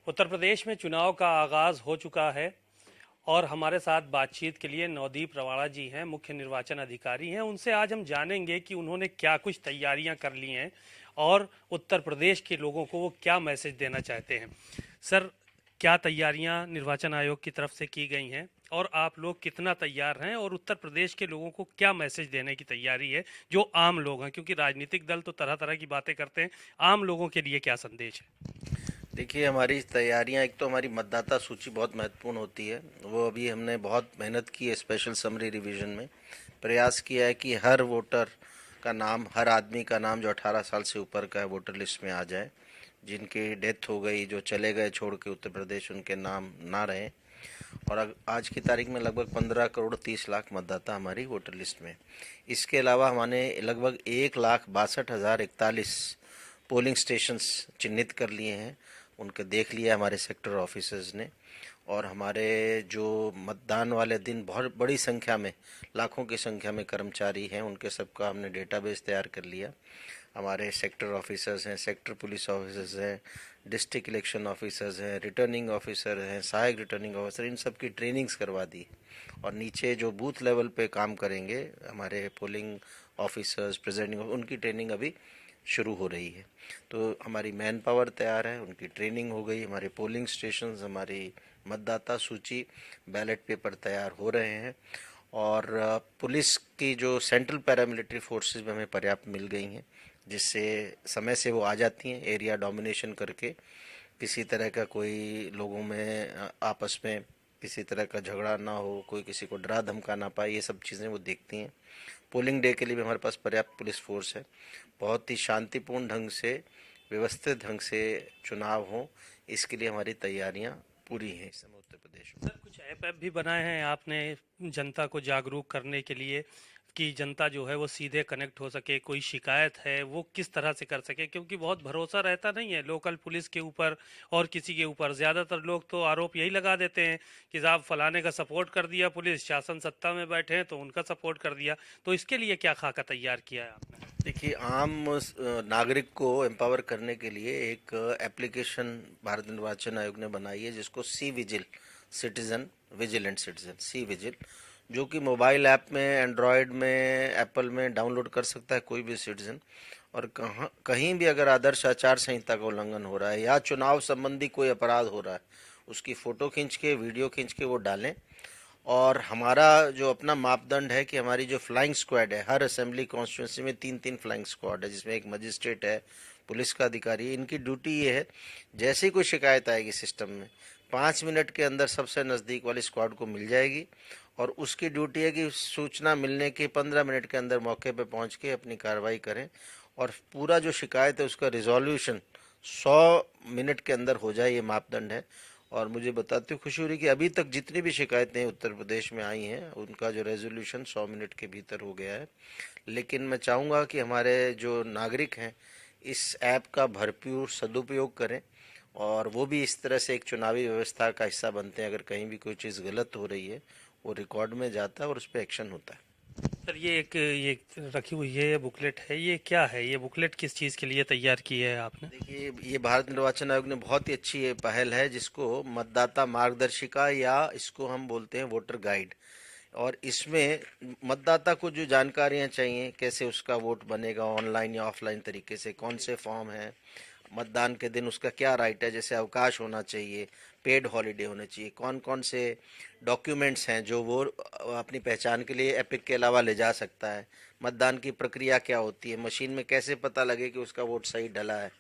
उत्तर प्रदेश में चुनाव का आगाज हो चुका है और हमारे साथ बातचीत के लिए नवदीप रवाड़ा जी हैं, मुख्य निर्वाचन अधिकारी हैं। उनसे आज हम जानेंगे कि उन्होंने क्या कुछ तैयारियां कर ली हैं और उत्तर प्रदेश के लोगों को वो क्या मैसेज देना चाहते हैं। सर, क्या तैयारियां निर्वाचन आयोग की तरफ से की गई हैं और आप लोग कितना तैयार हैं और उत्तर प्रदेश के लोगों को क्या मैसेज देने की तैयारी है, जो आम लोग हैं, क्योंकि राजनीतिक दल तो तरह तरह की बातें करते हैं, आम लोगों के लिए क्या संदेश है? देखिए, हमारी तैयारियां, एक तो हमारी मतदाता सूची बहुत महत्वपूर्ण होती है। वो अभी हमने बहुत मेहनत की है। स्पेशल समरी रिवीजन में प्रयास किया है कि हर वोटर का नाम, हर आदमी का नाम जो 18 साल से ऊपर का है वोटर लिस्ट में आ जाए। जिनकी डेथ हो गई, जो चले गए छोड़ के उत्तर प्रदेश, उनके नाम ना रहें। और आज की तारीख में लगभग 15 करोड़ 30 लाख मतदाता हमारी वोटर लिस्ट में। इसके अलावा हमने लगभग 1,62,041 पोलिंग स्टेशंस चिन्हित कर लिए हैं। उनके देख लिया हमारे सेक्टर ऑफिसर्स ने। और हमारे जो मतदान वाले दिन बहुत बड़ी संख्या में, लाखों की संख्या में कर्मचारी हैं, उनके सबका हमने डेटाबेस तैयार कर लिया। हमारे सेक्टर ऑफिसर्स हैं, सेक्टर पुलिस ऑफिसर्स हैं, डिस्ट्रिक्ट इलेक्शन ऑफिसर्स हैं, रिटर्निंग ऑफिसर हैं, सहायक रिटर्निंग ऑफिसर, इन सब की ट्रेनिंग्स करवा दी। और नीचे जो बूथ लेवल पे काम करेंगे हमारे पोलिंग ऑफिसर्स, प्रिजाइडिंग, उनकी ट्रेनिंग अभी शुरू हो रही है। तो हमारी मैन पावर तैयार है, उनकी ट्रेनिंग हो गई। हमारे पोलिंग स्टेशंस, हमारी मतदाता सूची, बैलेट पेपर तैयार हो रहे हैं। और पुलिस की जो सेंट्रल पैरामिलिट्री फोर्सेस में हमें पर्याप्त मिल गई हैं, जिससे समय से वो आ जाती हैं एरिया डोमिनेशन करके। किसी तरह का कोई लोगों में आपस में किसी तरह का झगड़ा ना हो, कोई किसी को डरा धमका ना पाए, ये सब चीज़ें वो देखती हैं। पोलिंग डे के लिए भी हमारे पास पर्याप्त पुलिस फोर्स है। बहुत ही शांतिपूर्ण ढंग से, व्यवस्थित ढंग से चुनाव हो, इसके लिए हमारी तैयारियां पूरी हैं इस समय उत्तर प्रदेश में। सर, कुछ ऐप भी बनाए हैं आपने जनता को जागरूक करने के लिए कि जनता जो है वो सीधे कनेक्ट हो सके, कोई शिकायत है वो किस तरह से कर सके, क्योंकि बहुत भरोसा रहता नहीं है लोकल पुलिस के ऊपर और किसी के ऊपर। ज़्यादातर लोग तो आरोप यही लगा देते हैं कि साहब फलाने का सपोर्ट कर दिया, पुलिस शासन सत्ता में बैठे हैं तो उनका सपोर्ट कर दिया। तो इसके लिए क्या खाका तैयार किया है आपने? देखिए, आम नागरिक को एम्पावर करने के लिए एक एप्लीकेशन भारत निर्वाचन आयोग ने बनाई है, जिसको C vigil, citizen vigilant citizen, C vigil, जो कि मोबाइल ऐप में, एंड्रॉयड में, एप्पल में डाउनलोड कर सकता है कोई भी सिटीजन। और कहाँ कहीं भी अगर आदर्श आचार संहिता का उल्लंघन हो रहा है या चुनाव संबंधी कोई अपराध हो रहा है, उसकी फ़ोटो खींच के, वीडियो खींच के वो डालें। और हमारा जो अपना मापदंड है कि हमारी जो फ्लाइंग स्क्वाड है, हर असेंबली कॉन्स्टिट्यूंसी में 3-3 फ्लाइंग स्क्वाड है, जिसमें एक मजिस्ट्रेट है, पुलिस का अधिकारी है। इनकी ड्यूटी ये है, जैसे ही कोई शिकायत आएगी सिस्टम में, 5 मिनट के अंदर सबसे नज़दीक वाली स्क्वाड को मिल जाएगी। और उसकी ड्यूटी है कि सूचना मिलने के 15 मिनट के अंदर मौके पर पहुंच के अपनी कार्रवाई करें। और पूरा जो शिकायत है उसका रिजोल्यूशन 100 मिनट के अंदर हो जाए, ये मापदंड है। और मुझे बताते हुए खुशी हो रही कि अभी तक जितनी भी शिकायतें उत्तर प्रदेश में आई हैं, उनका जो रेजोल्यूशन 100 मिनट के भीतर हो गया है। लेकिन मैं चाहूँगा कि हमारे जो नागरिक हैं इस ऐप का भरपूर सदुपयोग करें, और वो भी इस तरह से एक चुनावी व्यवस्था का हिस्सा बनते हैं। अगर कहीं भी कोई चीज़ गलत हो रही है, वो रिकॉर्ड में जाता है और उस पर एक्शन होता है। सर, ये रखी हुई है, ये बुकलेट है, ये क्या है? ये बुकलेट किस चीज़ के लिए तैयार की है आपने? देखिए, ये भारत निर्वाचन आयोग ने बहुत ही अच्छी ये पहल है, जिसको मतदाता मार्गदर्शिका, या इसको हम बोलते हैं वोटर गाइड। और इसमें मतदाता को जो जानकारियां चाहिए, कैसे उसका वोट बनेगा, ऑनलाइन या ऑफलाइन तरीके से, कौन से फॉर्म है, मतदान के दिन उसका क्या राइट है, जैसे अवकाश होना चाहिए, पेड हॉलीडे होने चाहिए, कौन कौन से डॉक्यूमेंट्स हैं जो वो अपनी पहचान के लिए एपिक के अलावा ले जा सकता है, मतदान की प्रक्रिया क्या होती है, मशीन में कैसे पता लगे कि उसका वोट सही डला है।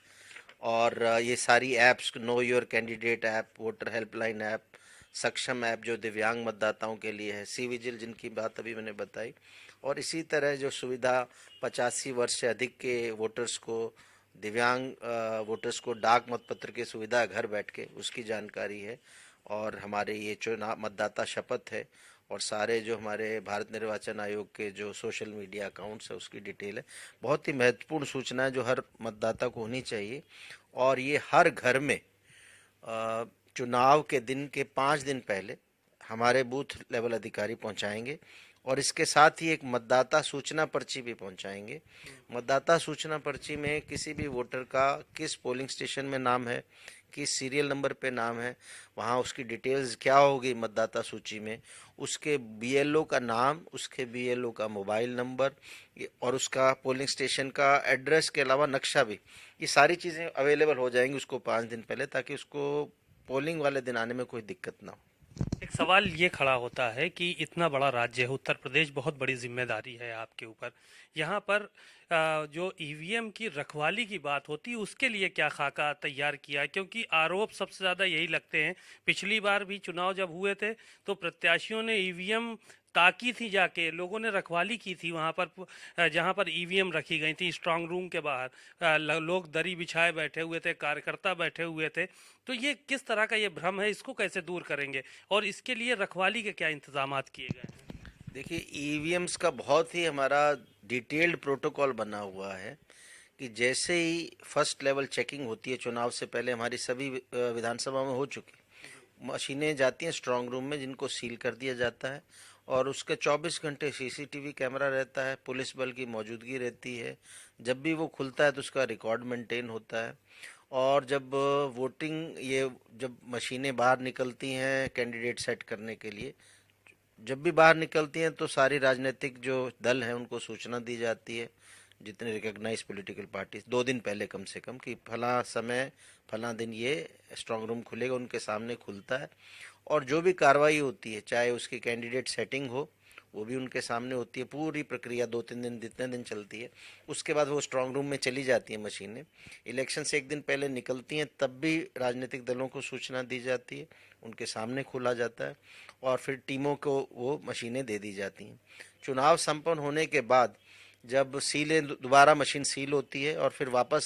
और ये सारी apps, know your candidate app, voter helpline app, सक्षम ऐप जो दिव्यांग मतदाताओं के लिए है, सी विजिल जिनकी बात अभी मैंने बताई। और इसी तरह जो सुविधा 85 वर्ष से अधिक के वोटर्स को, दिव्यांग वोटर्स को डाक मतपत्र की सुविधा घर बैठ के, उसकी जानकारी है। और हमारे ये चुनाव मतदाता शपथ है, और सारे जो हमारे भारत निर्वाचन आयोग के जो सोशल मीडिया अकाउंट्स है उसकी डिटेल है। बहुत ही महत्वपूर्ण सूचना है जो हर मतदाता को होनी चाहिए। और ये हर घर में चुनाव के दिन के 5 दिन पहले हमारे बूथ लेवल अधिकारी पहुंचाएंगे। और इसके साथ ही एक मतदाता सूचना पर्ची भी पहुंचाएंगे। मतदाता सूचना पर्ची में किसी भी वोटर का किस पोलिंग स्टेशन में नाम है, किस सीरियल नंबर पे नाम है, वहाँ उसकी डिटेल्स क्या होगी मतदाता सूची में, उसके बीएलओ का नाम, उसके बीएलओ का मोबाइल नंबर और उसका पोलिंग स्टेशन का एड्रेस के अलावा नक्शा भी, ये सारी चीज़ें अवेलेबल हो जाएंगी उसको 5 दिन पहले, ताकि उसको पोलिंग वाले दिन आने में कोई दिक्कत ना हो। एक सवाल ये खड़ा होता है कि इतना बड़ा राज्य है उत्तर प्रदेश, बहुत बड़ी जिम्मेदारी है आपके ऊपर। यहाँ पर जो ईवीएम की रखवाली की बात होती है उसके लिए क्या खाका तैयार किया है? क्योंकि आरोप सबसे ज़्यादा यही लगते हैं। पिछली बार भी चुनाव जब हुए थे तो प्रत्याशियों ने ईवीएम ताकी थी, जाके लोगों ने रखवाली की थी वहां पर, जहां पर ईवीएम रखी गई थी स्ट्रांग रूम के बाहर। लोग दरी बिछाए बैठे हुए थे, कार्यकर्ता बैठे हुए थे। तो ये किस तरह का ये भ्रम है, इसको कैसे दूर करेंगे और इसके लिए रखवाली के क्या इंतजामात किए गए हैं? देखिए, ईवीएम्स का बहुत ही हमारा डिटेल्ड प्रोटोकॉल बना हुआ है कि जैसे ही फर्स्ट लेवल चेकिंग होती है, चुनाव से पहले हमारी सभी विधानसभा में हो चुकी मशीनें जाती हैं स्ट्रांग रूम में, जिनको सील कर दिया जाता है और उसके 24 घंटे सीसीटीवी कैमरा रहता है, पुलिस बल की मौजूदगी रहती है। जब भी वो खुलता है तो उसका रिकॉर्ड मेंटेन होता है। और जब वोटिंग, ये जब मशीनें बाहर निकलती हैं कैंडिडेट सेट करने के लिए, जब भी बाहर निकलती हैं तो सारी राजनीतिक जो दल हैं उनको सूचना दी जाती है, जितने रिकॉग्नाइज पॉलिटिकल पार्टी, 2 दिन पहले कम से कम, कि फला समय फला दिन ये स्ट्रांग रूम खुलेगा, उनके सामने खुलता है। और जो भी कार्रवाई होती है, चाहे उसकी कैंडिडेट सेटिंग हो, वो भी उनके सामने होती है। पूरी प्रक्रिया 2-3 दिन, जितने दिन चलती है, उसके बाद वो स्ट्रांग रूम में चली जाती है मशीनें। इलेक्शन से एक दिन पहले निकलती हैं, तब भी राजनीतिक दलों को सूचना दी जाती है, उनके सामने खोला जाता है और फिर टीमों को वो मशीनें दे दी जाती हैं। चुनाव संपन्न होने के बाद जब सीलें, दोबारा मशीन सील होती है और फिर वापस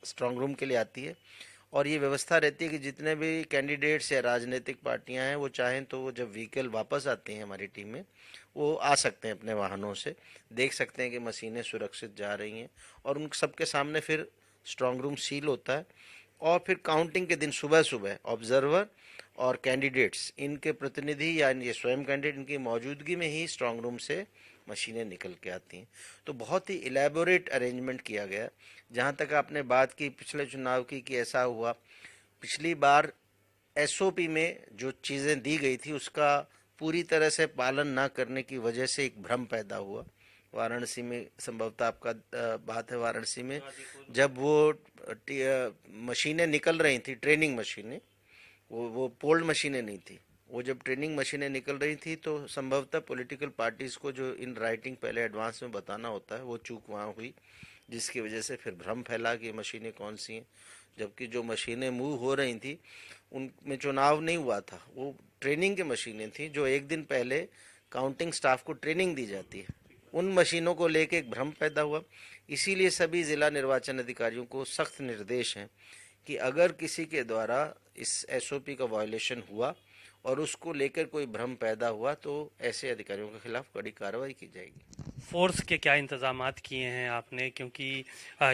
स्ट्रांग रूम के लिए आती है, और ये व्यवस्था रहती है कि जितने भी कैंडिडेट्स या राजनीतिक पार्टियां हैं, वो चाहें तो वो जब व्हीकल वापस आते हैं हमारी टीम में, वो आ सकते हैं अपने वाहनों से, देख सकते हैं कि मशीनें सुरक्षित जा रही हैं, और उन सबके सामने फिर स्ट्रांग रूम सील होता है। और फिर काउंटिंग के दिन सुबह सुबह ऑब्जर्वर और कैंडिडेट्स, इनके प्रतिनिधि या ये स्वयं कैंडिडेट, इनकी मौजूदगी में ही स्ट्रांग रूम से मशीनें निकल के आती हैं। तो बहुत ही इलेबोरेट अरेंजमेंट किया गया। जहाँ तक आपने बात की पिछले चुनाव की कि ऐसा हुआ, पिछली बार एसओपी में जो चीज़ें दी गई थी उसका पूरी तरह से पालन ना करने की वजह से एक भ्रम पैदा हुआ। वाराणसी में संभवतः आपका बात है, वाराणसी में जब वो मशीनें निकल रही थी, ट्रेनिंग मशीनें, वो पोल्ड मशीनें नहीं थी, वो जब ट्रेनिंग मशीनें निकल रही थी तो संभवतः पॉलिटिकल पार्टीज़ को जो इन राइटिंग पहले एडवांस में बताना होता है, वो चूक वहाँ हुई, जिसकी वजह से फिर भ्रम फैला कि मशीनें कौन सी हैं। जबकि जो मशीनें मूव हो रही थी उनमें चुनाव नहीं हुआ था, वो ट्रेनिंग की मशीनें थी, जो एक दिन पहले काउंटिंग स्टाफ को ट्रेनिंग दी जाती है। उन मशीनों को लेके एक भ्रम पैदा हुआ। इसीलिए सभी जिला निर्वाचन अधिकारियों को सख्त निर्देश हैं कि अगर किसी के द्वारा इस एसओपी का वायलेशन हुआ और उसको लेकर कोई भ्रम पैदा हुआ तो ऐसे अधिकारियों के खिलाफ कड़ी कार्रवाई की जाएगी। फोर्स के क्या इंतजामात किए हैं आपने? क्योंकि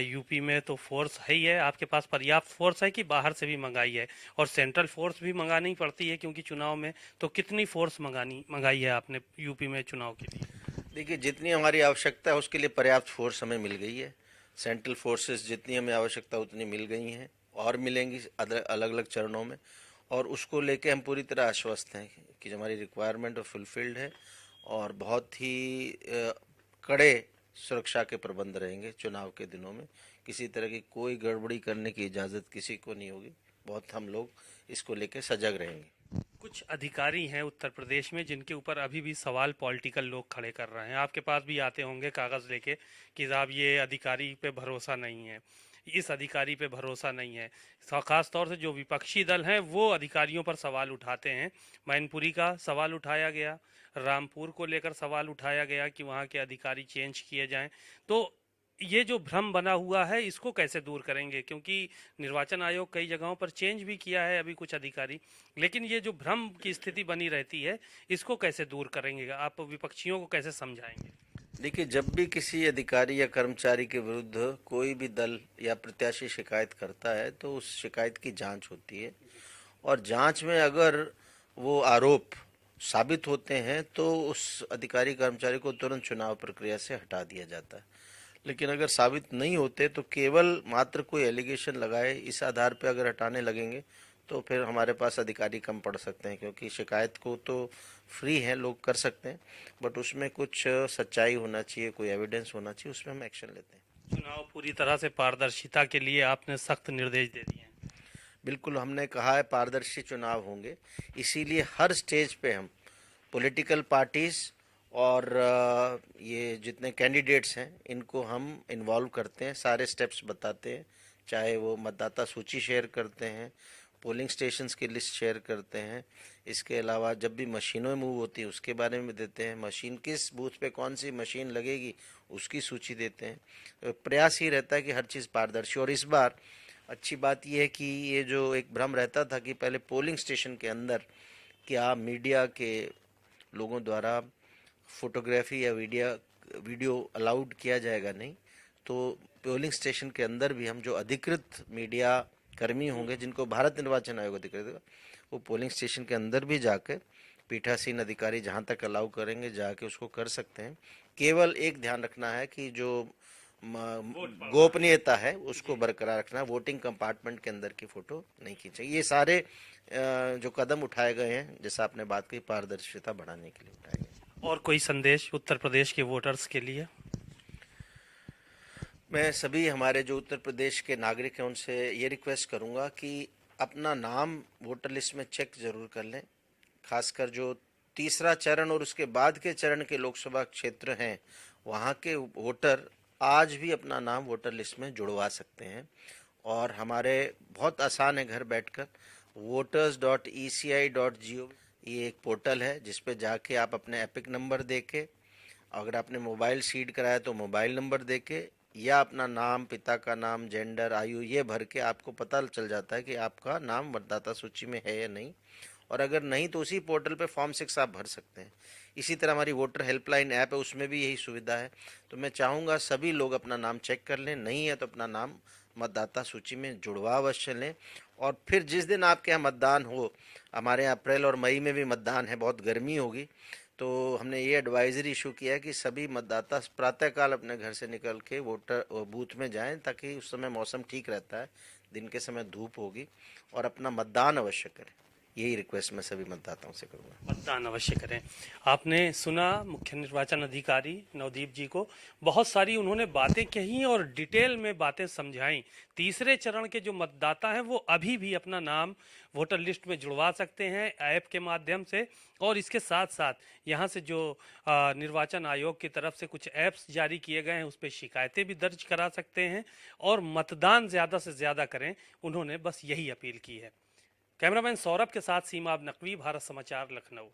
यूपी में तो फोर्स है ही है, आपके पास पर्याप्त फोर्स है कि बाहर से भी मंगाई है? और सेंट्रल फोर्स भी मंगानी पड़ती है क्योंकि चुनाव में, तो कितनी फोर्स मंगाई है आपने यूपी में चुनाव के लिए? देखिए, जितनी हमारी आवश्यकता है उसके लिए पर्याप्त फोर्स हमें मिल गई है। सेंट्रल फोर्सेस जितनी हमें आवश्यकता उतनी मिल गई हैं और मिलेंगी अलग अलग चरणों में, और उसको लेके हम पूरी तरह आश्वस्त हैं कि हमारी रिक्वायरमेंट फुलफिल्ड है और बहुत ही कड़े सुरक्षा के प्रबंध रहेंगे चुनाव के दिनों में। किसी तरह की कोई गड़बड़ी करने की इजाज़त किसी को नहीं होगी। बहुत हम लोग इसको लेके सजग रहेंगे। कुछ अधिकारी हैं उत्तर प्रदेश में जिनके ऊपर अभी भी सवाल पॉलिटिकल लोग खड़े कर रहे हैं, आपके पास भी आते होंगे कागज़ लेके कि साहब ये अधिकारी पे भरोसा नहीं है, इस अधिकारी पे भरोसा नहीं है। खास तौर से जो विपक्षी दल हैं वो अधिकारियों पर सवाल उठाते हैं। मैनपुरी का सवाल उठाया गया, रामपुर को लेकर सवाल उठाया गया कि वहाँ के अधिकारी चेंज किए जाएं। तो ये जो भ्रम बना हुआ है इसको कैसे दूर करेंगे? क्योंकि निर्वाचन आयोग कई जगहों पर चेंज भी किया है अभी कुछ अधिकारी, लेकिन ये जो भ्रम की स्थिति बनी रहती है इसको कैसे दूर करेंगे? आप विपक्षियों को कैसे समझाएंगे? देखिए, जब भी किसी अधिकारी या कर्मचारी के विरुद्ध कोई भी दल या प्रत्याशी शिकायत करता है तो उस शिकायत की जांच होती है, और जांच में अगर वो आरोप साबित होते हैं तो उस अधिकारी कर्मचारी को तुरंत चुनाव प्रक्रिया से हटा दिया जाता है। लेकिन अगर साबित नहीं होते तो केवल मात्र कोई एलिगेशन लगाए इस आधार पे अगर हटाने लगेंगे तो फिर हमारे पास अधिकारी कम पड़ सकते हैं, क्योंकि शिकायत को तो फ्री है, लोग कर सकते हैं, बट उसमें कुछ सच्चाई होना चाहिए, कोई एविडेंस होना चाहिए, उसमें हम एक्शन लेते हैं। चुनाव पूरी तरह से पारदर्शिता के लिए आपने सख्त निर्देश दे दिए हैं। बिल्कुल, हमने कहा है पारदर्शी चुनाव होंगे, इसीलिए हर स्टेज पे हम पॉलिटिकल पार्टीज और ये जितने कैंडिडेट्स हैं इनको हम इन्वॉल्व करते हैं, सारे स्टेप्स बताते हैं, चाहे वो मतदाता सूची शेयर करते हैं, पोलिंग स्टेशंस की लिस्ट शेयर करते हैं, इसके अलावा जब भी मशीनें मूव होती हैं उसके बारे में देते हैं, मशीन किस बूथ पे कौन सी मशीन लगेगी उसकी सूची देते हैं। तो प्रयास ही रहता है कि हर चीज़ पारदर्शी। और इस बार अच्छी बात यह है कि ये जो एक भ्रम रहता था कि पहले पोलिंग स्टेशन के अंदर क्या मीडिया के लोगों द्वारा फोटोग्राफी या वीडियो अलाउड किया जाएगा, नहीं, तो पोलिंग स्टेशन के अंदर भी हम जो अधिकृत मीडिया कर्मी होंगे जिनको भारत निर्वाचन आयोग अधिकृत होगा, वो पोलिंग स्टेशन के अंदर भी जाकर पीठासीन अधिकारी जहां तक अलाउ करेंगे जाके उसको कर सकते हैं। केवल एक ध्यान रखना है कि जो गोपनीयता है उसको बरकरार रखना, वोटिंग कंपार्टमेंट के अंदर की फोटो नहीं खींचेगी। ये सारे जो कदम उठाए गए हैं, जैसा आपने बात की, पारदर्शिता बढ़ाने के लिए उठाए गए। और कोई संदेश उत्तर प्रदेश के वोटर्स के लिए? मैं सभी हमारे जो उत्तर प्रदेश के नागरिक हैं उनसे ये रिक्वेस्ट करूंगा कि अपना नाम वोटर लिस्ट में चेक जरूर कर लें। खासकर जो तीसरा चरण और उसके बाद के चरण के लोकसभा क्षेत्र हैं वहाँ के वोटर आज भी अपना नाम वोटर लिस्ट में जुड़वा सकते हैं। और हमारे बहुत आसान है, घर बैठकर voters.eci.gov ये एक पोर्टल है जिस पे जाके आप अपने एपिक नंबर देके, अगर आपने मोबाइल सीड कराया तो मोबाइल नंबर देके या अपना नाम, पिता का नाम, जेंडर, आयु ये भर के आपको पता चल जाता है कि आपका नाम मतदाता सूची में है या नहीं। और अगर नहीं तो उसी पोर्टल पे फॉर्म 6 आप भर सकते हैं। इसी तरह हमारी वोटर हेल्पलाइन ऐप है, उसमें भी यही सुविधा है। तो मैं चाहूँगा सभी लोग अपना नाम चेक कर लें, नहीं है तो अपना नाम मतदाता सूची में जुड़वा अवश्य लें। और फिर जिस दिन आपके यहाँ मतदान हो, हमारे यहाँ अप्रैल और मई में भी मतदान है, बहुत गर्मी होगी, तो हमने ये एडवाइजरी इशू किया है कि सभी मतदाता प्रातःकाल अपने घर से निकल के वोटर बूथ में जाएं, ताकि उस समय मौसम ठीक रहता है, दिन के समय धूप होगी, और अपना मतदान अवश्य करें। यही रिक्वेस्ट मैं सभी मतदाताओं से करूँगा। मतदान अवश्य करें। आपने सुना मुख्य निर्वाचन अधिकारी नवदीप जी को, बहुत सारी उन्होंने बातें कही और डिटेल में बातें समझाई। तीसरे चरण के जो मतदाता हैं वो अभी भी अपना नाम वोटर लिस्ट में जुड़वा सकते हैं ऐप के माध्यम से, और इसके साथ साथ यहाँ से जो निर्वाचन आयोग की तरफ से कुछ ऐप्स जारी किए गए हैं उस पर शिकायतें भी दर्ज करा सकते हैं और मतदान ज़्यादा से ज़्यादा करें। उन्होंने बस यही अपील की है। कैमरामैन सौरभ के साथ सीमा नकवी, भारत समाचार, लखनऊ।